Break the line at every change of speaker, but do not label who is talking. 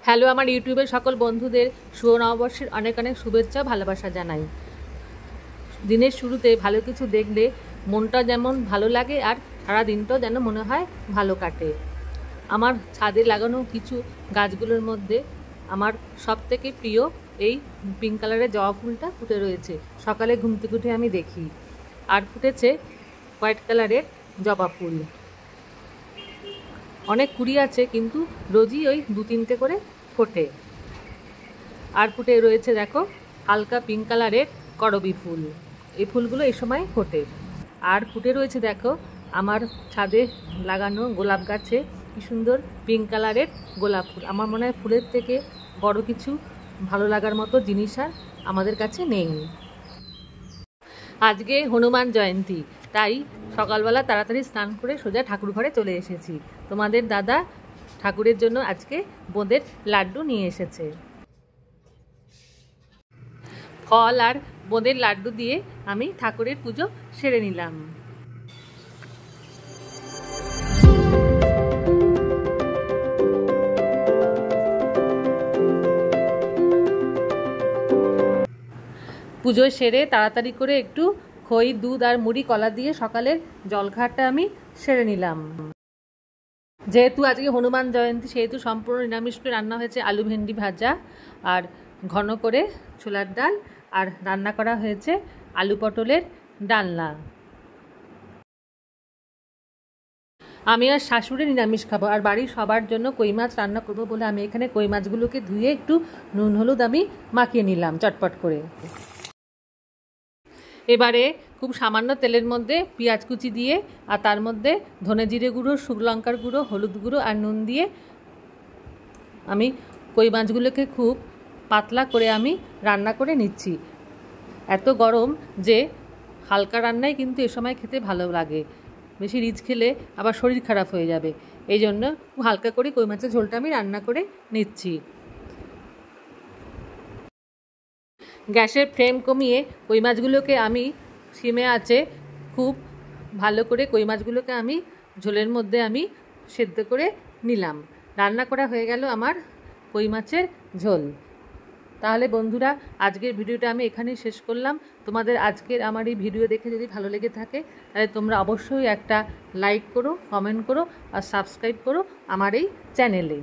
Hello আমার ইউটিউবের সকল বন্ধুদের শুভ নববর্ষের অনেক অনেক শুভেচ্ছা ভালোবাসা জানাই। দিনের শুরুতে ভালো কিছু দেখলে মনটা যেমন ভালো লাগে আর সারা দিনটাও যেন মনে হয় ভালো কাটে। আমার ছাদে লাগানো কিছু গাছগুলোর মধ্যে আমার সবথেকে প্রিয় এই পিঙ্ক কালারের জবা ফুলটা ফুটে রয়েছে। সকালে ঘুম থেকে উঠে আমি দেখি। আর ফুটেছে হোয়াইট কালারের জবা ফুল। অনেক কুড়ি আছে কিন্তু রোজই ওই 2-3টে করে ফোটে। আর ফুটে রয়েছে দেখো হালকা পিঙ্ক কালারের করবী ফুল। এই ফুলগুলো এই সময় ফোটে। আর ফুটে রয়েছে দেখো আমার ছাদে লাগানো গোলাপ গাছে কি সুন্দর পিঙ্ক কালারের গোলাপ ফুল। আমার মনে হয় ফুলের থেকে বড় কিছু ভালো লাগার মতো জিনিস আর আমাদের কাছে নেই। আজকে হনুমান জয়ন্তী, তাই সকালবেলা তাড়াতাড়ি স্নান করে সোজা ঠাকুর ঘরে চলে এসেছি। তোমাদের দাদা ঠাকুরের জন্য আজকে বোঁদের লাড্ডু নিয়ে এসেছে। ফল আর বোঁদের লাড্ডু দিয়ে আমি ঠাকুরের পুজো সেরে নিলাম। পুজো সেরে তাড়াতাড়ি করে একটু খই, দুধ আর মুড়ি কলা দিয়ে সকালের জলখাবারটা আমি সেরে নিলাম। যেহেতু আজকে হনুমান জয়ন্তী সেহেতু সম্পূর্ণ নিরামিষ করে রান্না হয়েছে আলু ভেন্ডি ভাজা আর ঘন করে ছোলার ডাল, আর রান্না করা হয়েছে আলু পটলের ডালনা। আমি আর শাশুড়ি নিরামিষ খাবো, আর বাড়ির সবার জন্য কই মাছ রান্না করবো বলে আমি এখানে কই মাছগুলোকে ধুয়ে একটু নুন হলুদ আমি মাখিয়ে নিলাম চটপট করে। এবারে খুব সামান্য তেলের মধ্যে পেঁয়াজ কুচি দিয়ে আর তার মধ্যে ধনে জিরে গুঁড়ো, শুকনো লঙ্কার গুঁড়ো, হলুদ গুঁড়ো আর নুন দিয়ে আমি কই মাছগুলোকে খুব পাতলা করে আমি রান্না করে নিচ্ছি। এত গরম যে হালকা রান্নাই কিন্তু এ সময় খেতে ভালো লাগে, বেশি রিচ খেলে আবার শরীর খারাপ হয়ে যাবে। এই জন্য হালকা করে কই মাছের ঝোলটা আমি রান্না করে নিচ্ছি। গ্যাসের ফ্লেম কমিয়ে কই মাছগুলোকে আমি সিমে আঁচে খুব ভালো করে কই মাছগুলোকে আমি ঝোলের মধ্যে আমি সেদ্ধ করে নিলাম। রান্না করা হয়ে গেল আমার কই মাছের ঝোল। তাহলে বন্ধুরা আজকের ভিডিওটা আমি এখানেই শেষ করলাম। তোমাদের আজকের আমার এই ভিডিও দেখে যদি ভালো লেগে থাকে তাহলে তোমরা অবশ্যই একটা লাইক করো, কমেন্ট করো আর সাবস্ক্রাইব করো আমার এই চ্যানেলে।